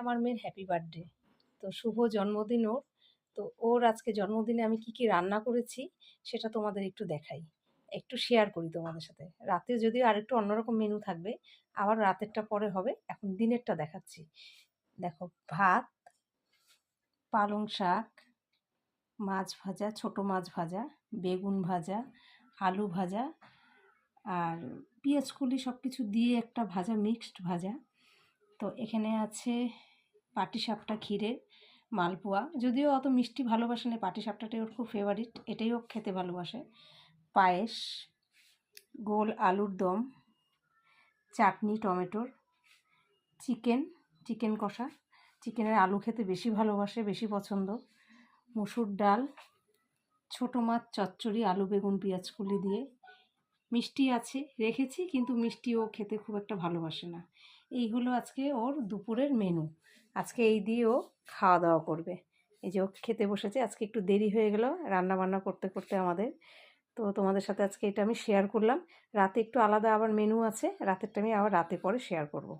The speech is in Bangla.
আমার মেয়ের হ্যাপি বার্থডে। তো শুভ জন্মদিন ওর। তো ওর আজকে জন্মদিনে আমি কি রান্না করেছি সেটা তোমাদের একটু দেখাই। একটু শেয়ার করি তোমাদের সাথে। রাতে যদিও আরেকটু অন্যরকম মেনু থাকবে, আবার রাতেরটা পরে হবে। এখন দিনেরটা দেখাচ্ছি। দেখো, ভাত, পালং শাক, মাছ ভাজা, ছোট মাছ ভাজা, বেগুন ভাজা, আলু ভাজা আর পেঁয়াজ কলি সব কিছু দিয়ে একটা ভাজা, মিক্সড ভাজা। তো এখানে আছে পাটিসাপটা ক্ষীরের মালপোয়া, যদিও অত মিষ্টি ভালোবাসে না, পাটিসাপটাটাই ওর খুব ফেভারিট, এটাই ও খেতে ভালোবাসে। পায়েস, গোল আলুর দম, চাটনি টমেটোর, চিকেন কষা, চিকেনের আলু খেতে বেশি ভালোবাসে, বেশি পছন্দ, মুসুর ডাল, ছোটো মাছ চচ্চড়ি আলু বেগুন পেঁয়াজ কলি দিয়ে, মিষ্টি আছে রেখেছি, কিন্তু মিষ্টি ও খেতে খুব একটা ভালোবাসে না। এই হলো আজকে ওর দুপুরের মেনু। আজকে এই দিয়ে ও খাওয়া দাওয়া করবে। এই যে ও খেতে বসেছে, আজকে একটু দেরি হয়ে গেল রান্না বান্না করতে করতে আমাদের। তো তোমাদের সাথে আজকে এটা আমি শেয়ার করলাম। রাতে একটু আলাদা আবার মেনু আছে, রাতেরটা আমি আবার রাতে পরে শেয়ার করব।